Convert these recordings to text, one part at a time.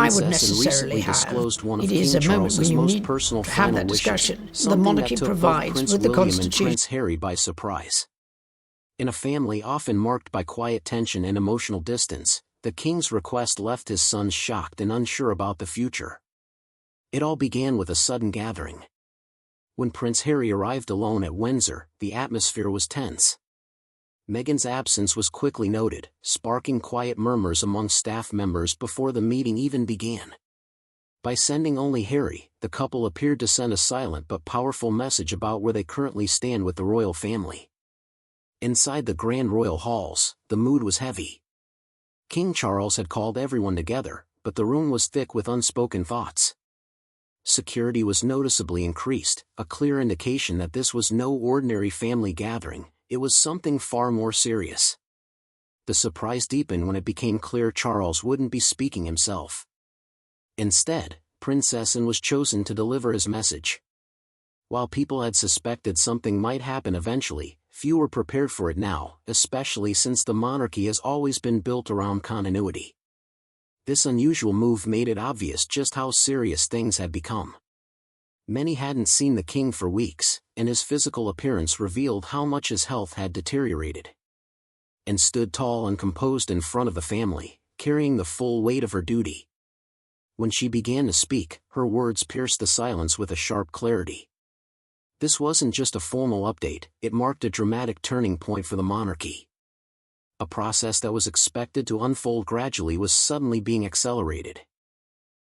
I would princess and necessarily recently have. disclosed one of It is King a moment Charles's when you most need personal to have final that wishes, discussion. The something monarchy that took both provides Prince with the William and Constitution. Prince Harry by surprise. In a family often marked by quiet tension and emotional distance, the king's request left his sons shocked and unsure about the future. It all began with a sudden gathering. When Prince Harry arrived alone at Windsor, the atmosphere was tense. Meghan's absence was quickly noted, sparking quiet murmurs among staff members before the meeting even began. By sending only Harry, the couple appeared to send a silent but powerful message about where they currently stand with the royal family. Inside the grand royal halls, the mood was heavy. King Charles had called everyone together, but the room was thick with unspoken thoughts. Security was noticeably increased, a clear indication that this was no ordinary family gathering. It was something far more serious. The surprise deepened when it became clear Charles wouldn't be speaking himself. Instead, Princess Anne was chosen to deliver his message. While people had suspected something might happen eventually, few were prepared for it now, especially since the monarchy has always been built around continuity. This unusual move made it obvious just how serious things had become. Many hadn't seen the king for weeks, and his physical appearance revealed how much his health had deteriorated. Anne stood tall and composed in front of the family, carrying the full weight of her duty. When she began to speak, her words pierced the silence with a sharp clarity. This wasn't just a formal update, it marked a dramatic turning point for the monarchy. A process that was expected to unfold gradually was suddenly being accelerated.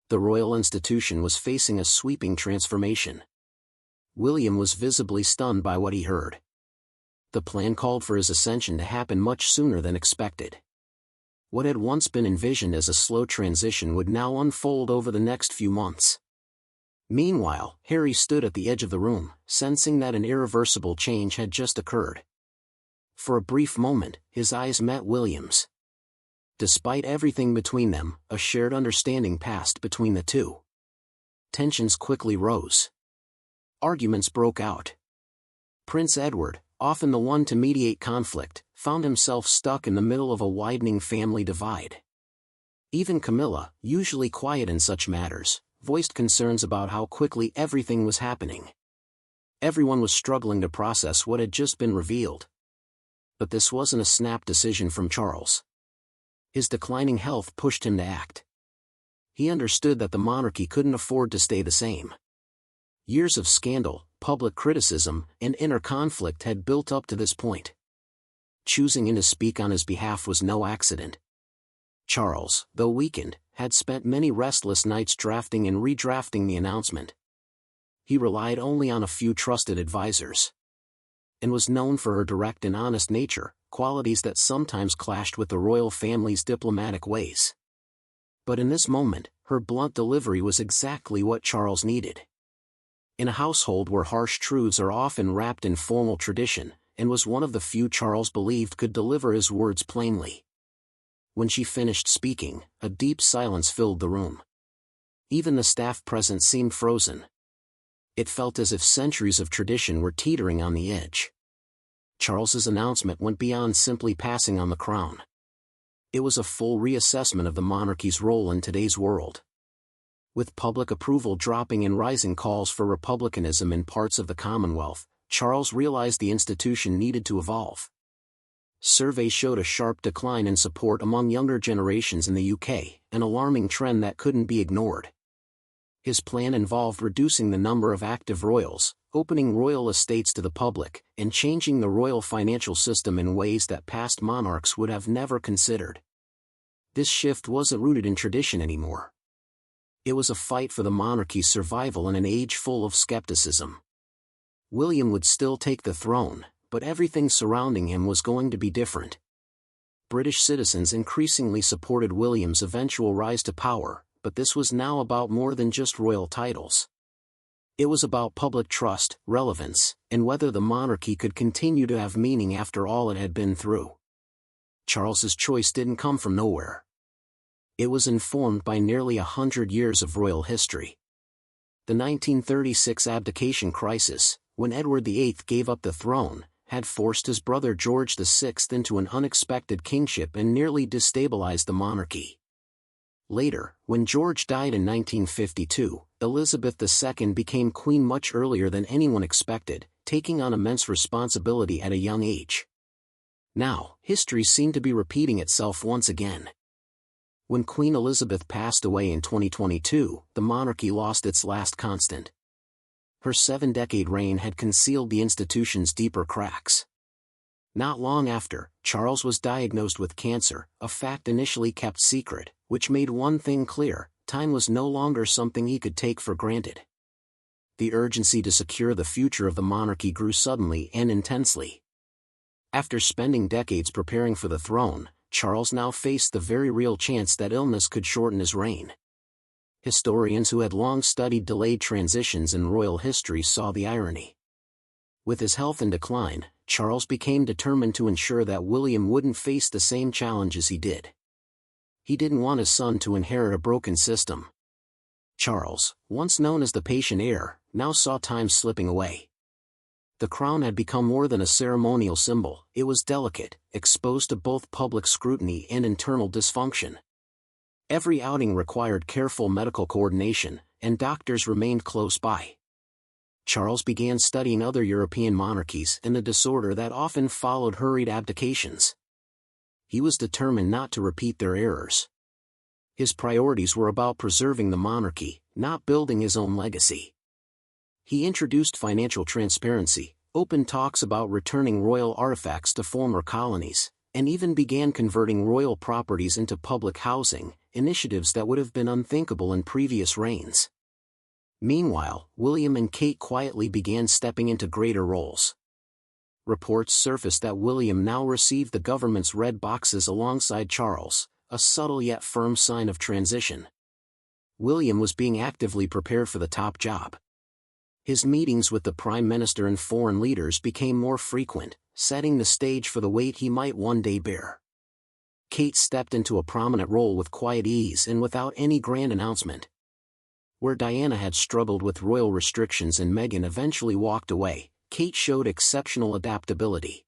The royal institution was facing a sweeping transformation. William was visibly stunned by what he heard. The plan called for his ascension to happen much sooner than expected. What had once been envisioned as a slow transition would now unfold over the next few months. Meanwhile, Harry stood at the edge of the room, sensing that an irreversible change had just occurred. For a brief moment, his eyes met William's. Despite everything between them, a shared understanding passed between the two. Tensions quickly rose. Arguments broke out. Prince Edward, often the one to mediate conflict, found himself stuck in the middle of a widening family divide. Even Camilla, usually quiet in such matters, voiced concerns about how quickly everything was happening. Everyone was struggling to process what had just been revealed. But this wasn't a snap decision from Charles. His declining health pushed him to act. He understood that the monarchy couldn't afford to stay the same. Years of scandal, public criticism, and inner conflict had built up to this point. Choosing to speak on his behalf was no accident. Charles, though weakened, had spent many restless nights drafting and redrafting the announcement. He relied only on a few trusted advisors. And was known for her direct and honest nature, qualities that sometimes clashed with the royal family's diplomatic ways. But in this moment, her blunt delivery was exactly what Charles needed. In a household where harsh truths are often wrapped in formal tradition, Anne was one of the few Charles believed could deliver his words plainly. When she finished speaking, a deep silence filled the room. Even the staff present seemed frozen. It felt as if centuries of tradition were teetering on the edge. Charles's announcement went beyond simply passing on the crown. It was a full reassessment of the monarchy's role in today's world. With public approval dropping and rising calls for republicanism in parts of the Commonwealth, Charles realized the institution needed to evolve. Surveys showed a sharp decline in support among younger generations in the UK, an alarming trend that couldn't be ignored. His plan involved reducing the number of active royals, opening royal estates to the public, and changing the royal financial system in ways that past monarchs would have never considered. This shift wasn't rooted in tradition anymore. It was a fight for the monarchy's survival in an age full of skepticism. William would still take the throne, but everything surrounding him was going to be different. British citizens increasingly supported William's eventual rise to power, but this was now about more than just royal titles. It was about public trust, relevance, and whether the monarchy could continue to have meaning after all it had been through. Charles's choice didn't come from nowhere. It was informed by nearly 100 years of royal history. The 1936 abdication crisis, when Edward VIII gave up the throne, had forced his brother George VI into an unexpected kingship and nearly destabilized the monarchy. Later, when George died in 1952, Elizabeth II became queen much earlier than anyone expected, taking on immense responsibility at a young age. Now, history seemed to be repeating itself once again. When Queen Elizabeth passed away in 2022, the monarchy lost its last constant. Her 7-decade reign had concealed the institution's deeper cracks. Not long after, Charles was diagnosed with cancer, a fact initially kept secret, which made one thing clear: time was no longer something he could take for granted. The urgency to secure the future of the monarchy grew suddenly and intensely. After spending decades preparing for the throne, Charles now faced the very real chance that illness could shorten his reign. Historians who had long studied delayed transitions in royal history saw the irony. With his health in decline, Charles became determined to ensure that William wouldn't face the same challenges he did. He didn't want his son to inherit a broken system. Charles, once known as the patient heir, now saw time slipping away. The crown had become more than a ceremonial symbol; it was delicate, exposed to both public scrutiny and internal dysfunction. Every outing required careful medical coordination, and doctors remained close by. Charles began studying other European monarchies and the disorder that often followed hurried abdications. He was determined not to repeat their errors. His priorities were about preserving the monarchy, not building his own legacy. He introduced financial transparency, opened talks about returning royal artifacts to former colonies, and even began converting royal properties into public housing, initiatives that would have been unthinkable in previous reigns. Meanwhile, William and Kate quietly began stepping into greater roles. Reports surfaced that William now received the government's red boxes alongside Charles, a subtle yet firm sign of transition. William was being actively prepared for the top job. His meetings with the Prime Minister and foreign leaders became more frequent, setting the stage for the weight he might one day bear. Kate stepped into a prominent role with quiet ease and without any grand announcement. Where Diana had struggled with royal restrictions and Meghan eventually walked away, Kate showed exceptional adaptability.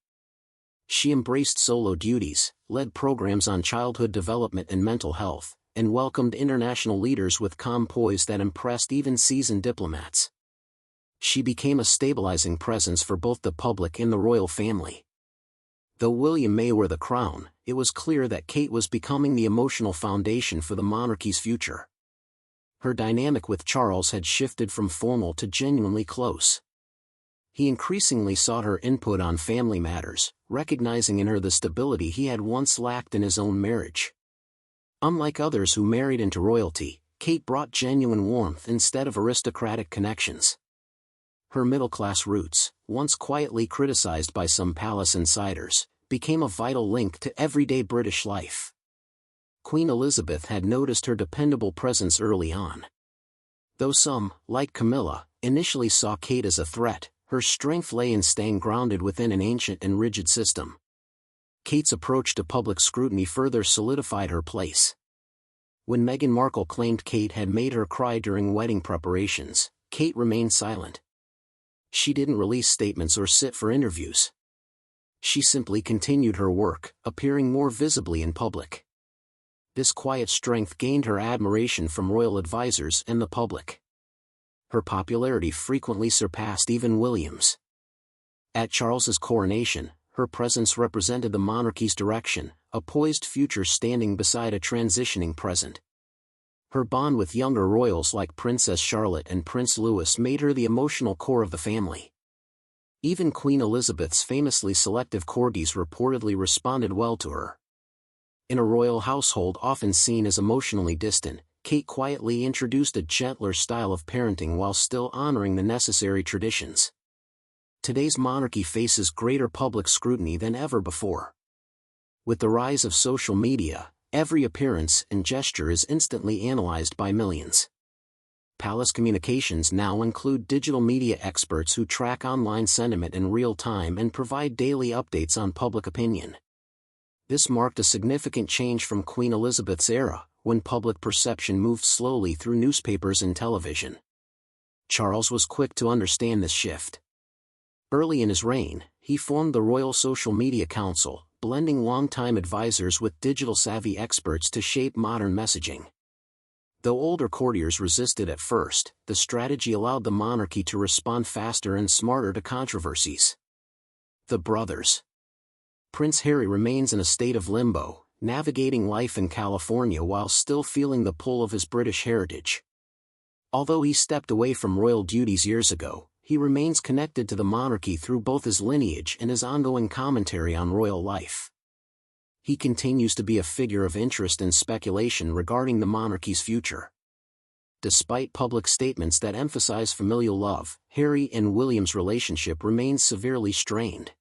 She embraced solo duties, led programs on childhood development and mental health, and welcomed international leaders with calm poise that impressed even seasoned diplomats. She became a stabilizing presence for both the public and the royal family. Though William may wear the crown, it was clear that Kate was becoming the emotional foundation for the monarchy's future. Her dynamic with Charles had shifted from formal to genuinely close. He increasingly sought her input on family matters, recognizing in her the stability he had once lacked in his own marriage. Unlike others who married into royalty, Kate brought genuine warmth instead of aristocratic connections. Her middle-class roots, once quietly criticized by some palace insiders, became a vital link to everyday British life. Queen Elizabeth had noticed her dependable presence early on. Though some, like Camilla, initially saw Kate as a threat, her strength lay in staying grounded within an ancient and rigid system. Kate's approach to public scrutiny further solidified her place. When Meghan Markle claimed Kate had made her cry during wedding preparations, Kate remained silent. She didn't release statements or sit for interviews. She simply continued her work, appearing more visibly in public. This quiet strength gained her admiration from royal advisors and the public. Her popularity frequently surpassed even William's. At Charles's coronation, her presence represented the monarchy's direction, a poised future standing beside a transitioning present. Her bond with younger royals like Princess Charlotte and Prince Louis made her the emotional core of the family. Even Queen Elizabeth's famously selective corgis reportedly responded well to her. In a royal household often seen as emotionally distant, Kate quietly introduced a gentler style of parenting while still honoring the necessary traditions. Today's monarchy faces greater public scrutiny than ever before. With the rise of social media, every appearance and gesture is instantly analyzed by millions. Palace communications now include digital media experts who track online sentiment in real time and provide daily updates on public opinion. This marked a significant change from Queen Elizabeth's era, when public perception moved slowly through newspapers and television. Charles was quick to understand this shift. Early in his reign, he formed the Royal Social Media Council, blending longtime advisors with digital-savvy experts to shape modern messaging. Though older courtiers resisted at first, the strategy allowed the monarchy to respond faster and smarter to controversies. The brothers. Prince Harry remains in a state of limbo, navigating life in California while still feeling the pull of his British heritage. Although he stepped away from royal duties years ago, he remains connected to the monarchy through both his lineage and his ongoing commentary on royal life. He continues to be a figure of interest and speculation regarding the monarchy's future. Despite public statements that emphasize familial love, Harry and William's relationship remains severely strained.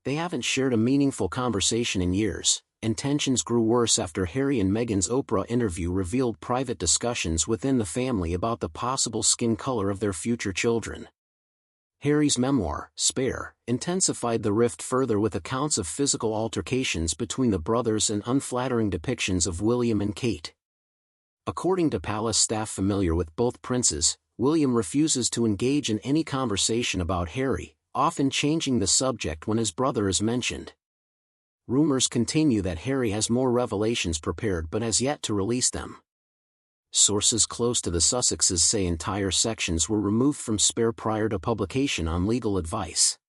They haven't shared a meaningful conversation in years, and tensions grew worse after Harry and Meghan's Oprah interview revealed private discussions within the family about the possible skin color of their future children. Harry's memoir, Spare, intensified the rift further with accounts of physical altercations between the brothers and unflattering depictions of William and Kate. According to palace staff familiar with both princes, William refuses to engage in any conversation about Harry, often changing the subject when his brother is mentioned. Rumors continue that Harry has more revelations prepared but has yet to release them. Sources close to the Sussexes say entire sections were removed from Spare prior to publication on legal advice.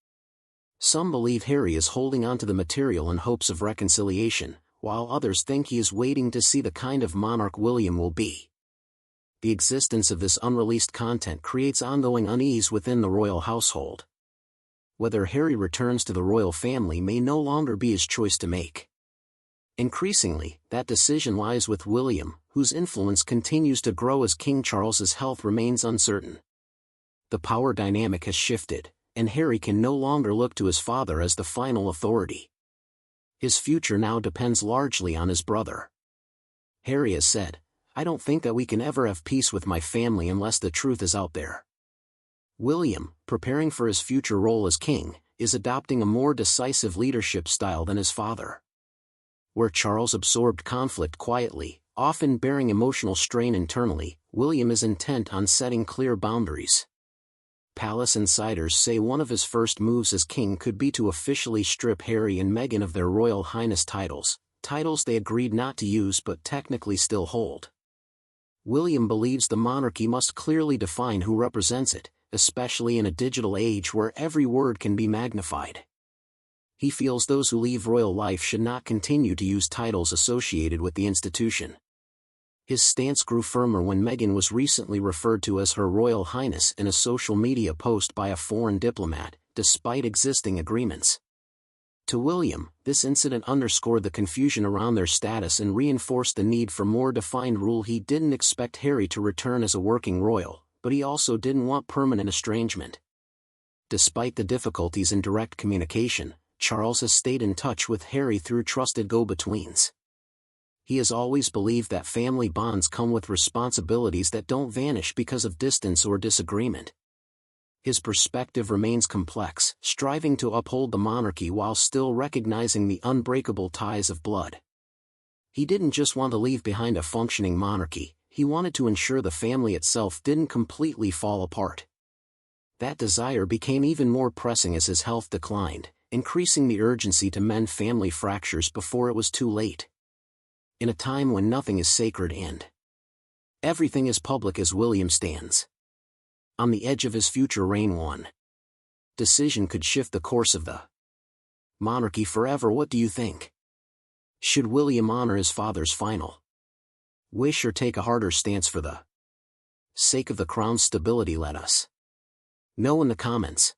Some believe Harry is holding on to the material in hopes of reconciliation, while others think he is waiting to see the kind of monarch William will be. The existence of this unreleased content creates ongoing unease within the royal household. Whether Harry returns to the royal family may no longer be his choice to make. Increasingly, that decision lies with William, whose influence continues to grow as King Charles's health remains uncertain. The power dynamic has shifted, and Harry can no longer look to his father as the final authority. His future now depends largely on his brother. Harry has said, "I don't think that we can ever have peace with my family unless the truth is out there." William, preparing for his future role as king, is adopting a more decisive leadership style than his father. Where Charles absorbed conflict quietly, often bearing emotional strain internally, William is intent on setting clear boundaries. Palace insiders say one of his first moves as king could be to officially strip Harry and Meghan of their Royal Highness titles they agreed not to use but technically still hold. William believes the monarchy must clearly define who represents it, especially in a digital age where every word can be magnified. He feels those who leave royal life should not continue to use titles associated with the institution. His stance grew firmer when Meghan was recently referred to as Her Royal Highness in a social media post by a foreign diplomat, despite existing agreements. To William, this incident underscored the confusion around their status and reinforced the need for more defined rule. He didn't expect Harry to return as a working royal, but he also didn't want permanent estrangement. Despite the difficulties in direct communication, Charles has stayed in touch with Harry through trusted go-betweens. He has always believed that family bonds come with responsibilities that don't vanish because of distance or disagreement. His perspective remains complex, striving to uphold the monarchy while still recognizing the unbreakable ties of blood. He didn't just want to leave behind a functioning monarchy, he wanted to ensure the family itself didn't completely fall apart. That desire became even more pressing as his health declined, increasing the urgency to mend family fractures before it was too late. In a time when nothing is sacred and everything is public as William stands on the edge of his future reign, one decision could shift the course of the monarchy forever. What do you think? Should William honor his father's final wish or take a harder stance for the sake of the crown's stability? Let us know in the comments.